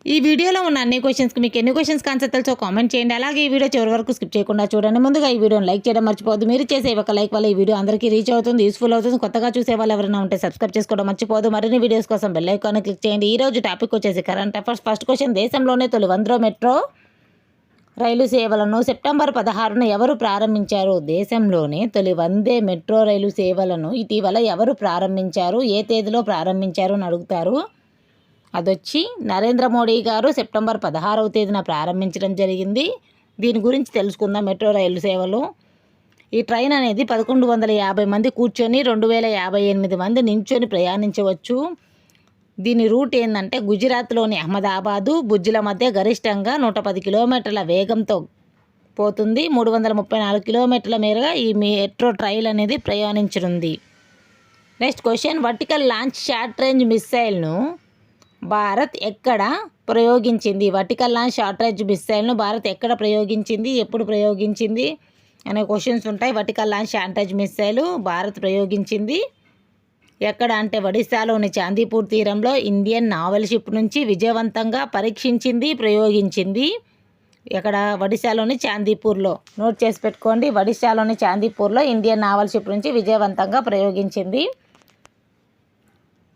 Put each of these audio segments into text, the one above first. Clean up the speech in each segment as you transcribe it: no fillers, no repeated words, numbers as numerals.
ఈ వీడియోలో ఉన్న అన్ని క్వశ్చన్స్కి మీకు ఎన్ని క్వశ్చన్స్ ఆన్సర్ తెలుసో కామెంట్ చేయండి. అలాగే ఈ వీడియో చివరి వరకు స్కిప్ చేయకుండా చూడండి. ముందుగా ఈ వీడియోని లైక్ చేయడం మర్చిపోవద్దు. మీరు చేసే ఒక లైక్ వల్ల ఈ వీడియో అందరికీ రీచ్ అవుతుంది, యూస్ఫుల్ అవుతుంది. కొత్తగా చూసే వాళ్ళు ఎవరైనా ఉంటే సబ్స్క్రైబ్ చేసుకోవడం మర్చిపోదు. మరిన్ని వీడియోస్ కోసం బెల్ ఐకాన్ క్లిక్ చేయండి. ఈ రోజు టాపిక్ వచ్చేసి కరెంట్ అఫైర్స్. ఫస్ట్ క్వశ్చన్, దేశంలోనే తొలి వందో మెట్రో రైలు సేవలను సెప్టెంబర్ 16న ఎవరు ప్రారంభించారు? దేశంలోనే తొలి వందే మెట్రో రైలు సేవలను ఇటీవల ఎవరు ప్రారంభించారు? ఏ తేదీలో ప్రారంభించారు అని అడుగుతారు. అదొచ్చి నరేంద్ర మోడీ గారు సెప్టెంబర్ 16వ తేదీన ప్రారంభించడం జరిగింది. దీని గురించి తెలుసుకుందాం. మెట్రో రైలు సేవలు. ఈ ట్రైన్ అనేది 1150 మంది కూర్చొని 2058 మంది నించొని ప్రయాణించవచ్చు. దీని రూట్ ఏంటంటే గుజరాత్లోని అహ్మదాబాదు, భుజ్ల మధ్య గరిష్టంగా 110 కిలోమీటర్ల వేగంతో పోతుంది. 334 కిలోమీటర్ల మేరగా ఈ మెట్రో ట్రైన్ అనేది ప్రయాణించనుంది. Next question, vertical launch short range మిస్సైల్ను భారత్ ఎక్కడ ప్రయోగించింది? వర్టికల్ లాంచ్ షార్ట్ రేంజ్ మిస్సైల్ను భారత్ ఎక్కడ ప్రయోగించింది, ఎప్పుడు ప్రయోగించింది అనే క్వశ్చన్స్ ఉంటాయి. Vertical launch short range missile Bharat ప్రయోగించింది ఎక్కడ అంటే ఒడిశాలోని చాందీపూర్ తీరంలో ఇండియన్ నావల్ షిప్ నుంచి విజయవంతంగా పరీక్షించింది, ప్రయోగించింది. ఇక్కడ ఒడిశాలోని చాందీపూర్లో నోట్ చేసి పెట్టుకోండి. ఒడిశాలోని చాందీపూర్లో ఇండియన్ నావల్ షిప్ నుంచి విజయవంతంగా ప్రయోగించింది.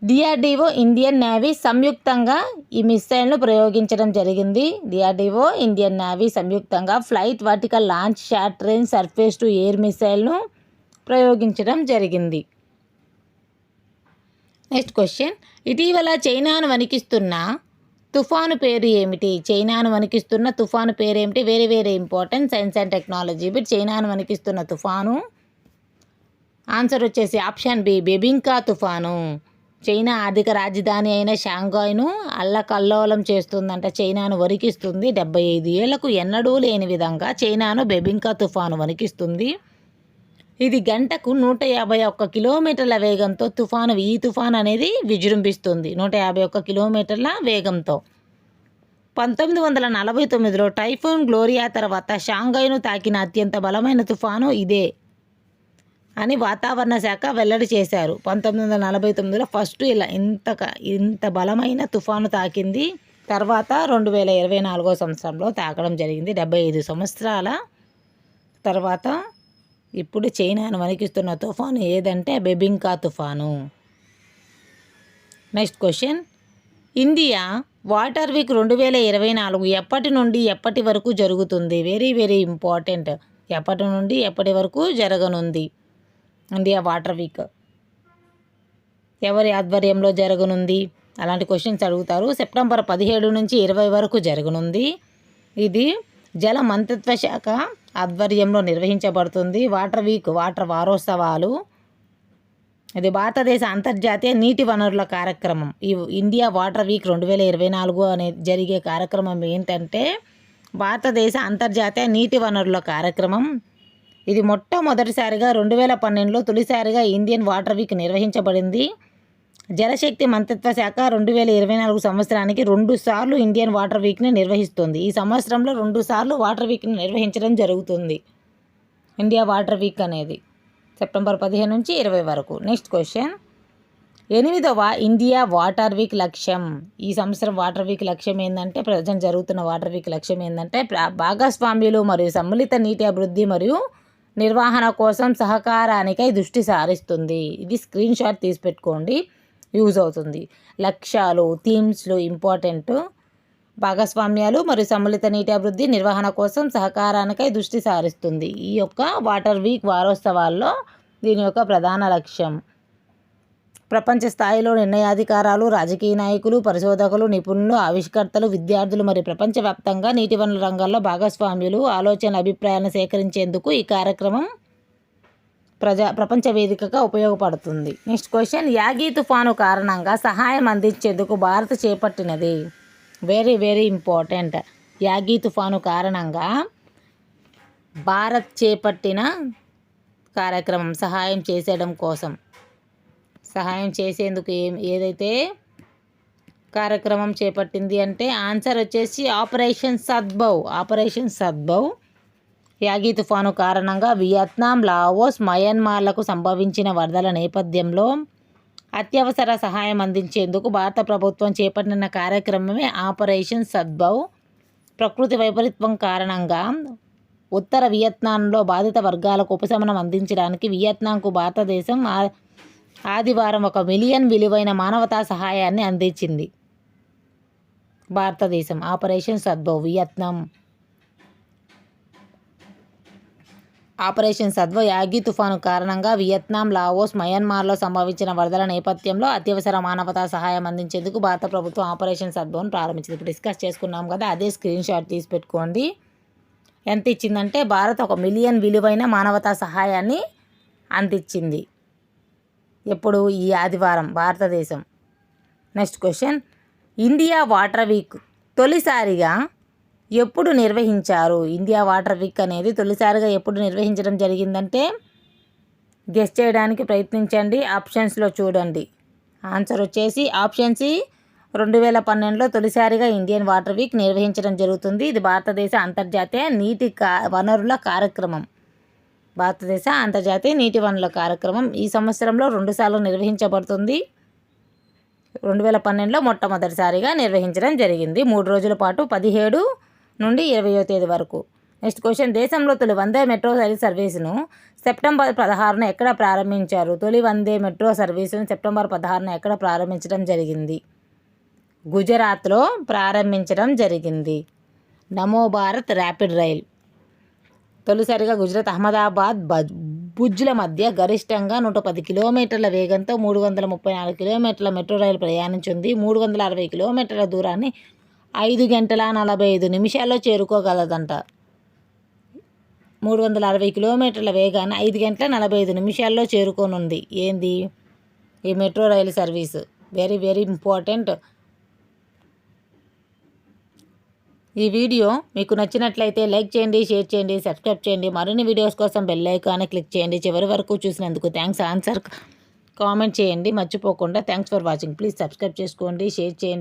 డిఆర్డిఓ, ఇండియన్ నేవీ సంయుక్తంగా ఈ మిస్సైల్ను ప్రయోగించడం జరిగింది. డిఆర్డిఓ, ఇండియన్ నేవీ సంయుక్తంగా flight vertical launch short range surface to air మిస్సైల్ను ప్రయోగించడం జరిగింది. నెక్స్ట్ క్వశ్చన్, ఇటీవల చైనాను వణికిస్తున్న తుఫాను పేరు ఏమిటి? చైనాను వణికిస్తున్న తుఫాను పేరు ఏమిటి? Very very important science and technology bit. చైనాను వణికిస్తున్న తుఫాను ఆన్సర్ వచ్చేసి ఆప్షన్ బి, బెబింకా తుఫాను. చైనా ఆర్థిక రాజధాని అయిన షాంఘాయ్ను అల్లకల్లోలం చేస్తుందంట. చైనాను వణికిస్తుంది. 75 ఏళ్లకు ఎన్నడూ లేని విధంగా చైనాను బెబింకా తుఫాను వణికిస్తుంది. ఇది గంటకు 151 కిలోమీటర్ల వేగంతో ఈ తుఫాను అనేది విజృంభిస్తుంది. 151 కిలోమీటర్ల వేగంతో. 1949లో టైఫూన్ గ్లోరియా తర్వాత షాంఘాయ్ను తాకిన అత్యంత బలమైన తుఫాను ఇదే అని వాతావరణ శాఖ వెల్లడి చేశారు. 1949లో ఫస్ట్ ఇంత బలమైన తుఫాను తాకింది. తర్వాత 2024 సంవత్సరంలో తాకడం జరిగింది. 75 సంవత్సరాల తర్వాత ఇప్పుడు చైనాను వణికిస్తున్న తుఫాను ఏదంటే బెబింకా తుఫాను. Next question, India water week 2024 ఎప్పటి నుండి ఎప్పటి వరకు జరుగుతుంది? Very very important. ఎప్పటి నుండి ఎప్పటి వరకు జరగనుంది ఇండియా వాటర్ వీక్? ఎవరి ఆధ్వర్యంలో జరగనుంది? అలాంటి క్వశ్చన్స్ అడుగుతారు. సెప్టెంబర్ 17 నుంచి 20 వరకు జరగనుంది. ఇది జల మంత్రిత్వ శాఖ ఆధ్వర్యంలో నిర్వహించబడుతుంది. వాటర్ వీక్, వాటర్ వారోత్సవాలు. ఇది భారతదేశ అంతర్జాతీయ నీటి వనరుల కార్యక్రమం. ఈ ఇండియా వాటర్ వీక్ 2024 అనేది జరిగే కార్యక్రమం ఏంటంటే భారతదేశ అంతర్జాతీయ నీటి వనరుల కార్యక్రమం. ఇది మొట్టమొదటిసారిగా 2012లో తొలిసారిగా ఇండియన్ వాటర్ వీక్ నిర్వహించబడింది. జలశక్తి మంత్రిత్వ శాఖ 2024 సంవత్సరానికి 2 సార్లు ఇండియన్ వాటర్ వీక్ని నిర్వహిస్తుంది. ఈ సంవత్సరంలో 2 సార్లు వాటర్ వీక్ని నిర్వహించడం జరుగుతుంది. ఇండియా వాటర్ వీక్ అనేది సెప్టెంబర్ 15 నుంచి 20 వరకు. నెక్స్ట్ క్వశ్చన్, 8వ ఇండియా వాటర్ వీక్ లక్ష్యం. ఈ సంవత్సరం వాటర్ వీక్ లక్ష్యం ఏంటంటే, ప్రజెంట్ జరుగుతున్న వాటర్ వీక్ లక్ష్యం ఏంటంటే భాగస్వామ్యులు మరియు సమ్మిళిత నీటి అభివృద్ధి మరియు నిర్వహణ కోసం సహకారానికై దృష్టి సారిస్తుంది. ఇది స్క్రీన్ షాట్ తీసి పెట్టుకోండి, యూజ్ అవుతుంది. లక్ష్యాలు, థీమ్స్లు ఇంపార్టెంట్. భాగస్వామ్యాలు మరియు సమ్మిళిత నీటి అభివృద్ధి నిర్వహణ కోసం సహకారానికై దృష్టి సారిస్తుంది. ఈ యొక్క వాటర్ వీక్ వారోత్సవాల్లో దీని యొక్క ప్రధాన లక్ష్యం. ప్రపంచ స్థాయిలో నిర్ణయాధికారాలు, రాజకీయ నాయకులు, పరిశోధకులు, నిపుణులు, ఆవిష్కర్తలు, విద్యార్థులు మరియు ప్రపంచవ్యాప్తంగా నీటి వనరుల రంగాల్లో భాగస్వామ్యులు ఆలోచన అభిప్రాయాలను సేకరించేందుకు ఈ కార్యక్రమం ప్రపంచ వేదికగా ఉపయోగపడుతుంది. నెక్స్ట్ క్వశ్చన్, యాగీ తుఫాను కారణంగా సహాయం అందించేందుకు భారత్ చేపట్టినది. Very very important. యాగీ తుఫాను కారణంగా భారత్ చేపట్టిన కార్యక్రమం సహాయం చేసేందుకు ఏదైతే కార్యక్రమం చేపట్టింది అంటే ఆన్సర్ వచ్చేసి ఆపరేషన్ సద్భవ్. యాగీ తుఫాను కారణంగా వియత్నాం, లావోస్, మయన్మార్లకు సంభవించిన వరదల నేపథ్యంలో అత్యవసర సహాయం అందించేందుకు భారత ప్రభుత్వం చేపట్టిన కార్యక్రమమే ఆపరేషన్ సద్భవ్. ప్రకృతి వైపరీత్యం కారణంగా ఉత్తర వియత్నాంలో బాధిత వర్గాలకు ఉపశమనం అందించడానికి వియత్నాంకు భారతదేశం ఆదివారం 1 మిలియన్ విలువైన మానవతా సహాయాన్ని అందించింది. భారతదేశం ఆపరేషన్ సద్భవ్ వియత్నాం. ఆపరేషన్ సద్భవ్ యాగి తుఫాను కారణంగా వియత్నాం, లావోస్, మయన్మార్లో సంభవించిన వరదల నేపథ్యంలో అత్యవసర మానవతా సహాయం అందించేందుకు భారత ప్రభుత్వం ఆపరేషన్ సద్భవ్ను ప్రారంభించింది. ఇప్పుడు డిస్కస్ చేసుకున్నాం కదా, అదే స్క్రీన్ షాట్ తీసి పెట్టుకోండి. ఎంత ఇచ్చిందంటే భారత్ 1 మిలియన్ విలువైన మానవతా సహాయాన్ని అందించింది. ఎప్పుడు? ఈ ఆదివారం భారతదేశం. Next question, India water week తొలిసారిగా ఎప్పుడు నిర్వహించారు? ఇండియా వాటర్ వీక్ అనేది తొలిసారిగా ఎప్పుడు నిర్వహించడం జరిగిందంటే గెస్ చేయడానికి ప్రయత్నించండి. ఆప్షన్స్లో చూడండి. ఆన్సర్ వచ్చేసి ఆప్షన్ సి 2012లో తొలిసారిగా ఇండియన్ వాటర్ వీక్ నిర్వహించడం జరుగుతుంది. ఇది భారతదేశ అంతర్జాతీయ నీటి వనరుల కార్యక్రమం. భారతదేశ అంతర్జాతీయ నీటి వనరుల కార్యక్రమం ఈ సంవత్సరంలో 2 సార్లు నిర్వహించబడుతుంది. 2012లో మొట్టమొదటిసారిగా నిర్వహించడం జరిగింది. 3 రోజుల పాటు 17 నుండి 20వ తేదీ వరకు. నెక్స్ట్ క్వశ్చన్, దేశంలో తొలి వందే మెట్రో రైలు సర్వీసును సెప్టెంబర్ 16న ఎక్కడ ప్రారంభించారు? తొలి వందే మెట్రో సర్వీసును సెప్టెంబర్ 16న ఎక్కడ ప్రారంభించడం జరిగింది? గుజరాత్లో ప్రారంభించడం జరిగింది. నమో భారత్ ర్యాపిడ్ రైల్ తొలిసారిగా గుజరాత్ అహ్మదాబాద్ భుజ్ల మధ్య గరిష్టంగా 110 కిలోమీటర్ల వేగంతో 334 కిలోమీటర్ల మెట్రో రైలు ప్రయాణించింది. 360 కిలోమీటర్ల దూరాన్ని 5 గంటల 45 నిమిషాల్లో చేరుకోగలదంట. 360 కిలోమీటర్ల వేగాన్ని 5 గంటల 45 నిమిషాల్లో చేరుకోనుంది. ఏంది ఈ మెట్రో రైలు సర్వీసు? Very very important. ఈ వీడియో మీకు నచ్చినట్లయితే లైక్ చేయండి, షేర్ చేయండి, సబ్స్క్రైబ్ చేయండి. మరిన్ని వీడియోస్ కోసం బెల్ ఐకాన్ని క్లిక్ చేయండి. చివరి వరకు చూసినందుకు థ్యాంక్స్. ఆన్సర్ కామెంట్ చేయండి మర్చిపోకుండా. Thanks for watching. Please subscribe చేసుకోండి, షేర్ చేయండి.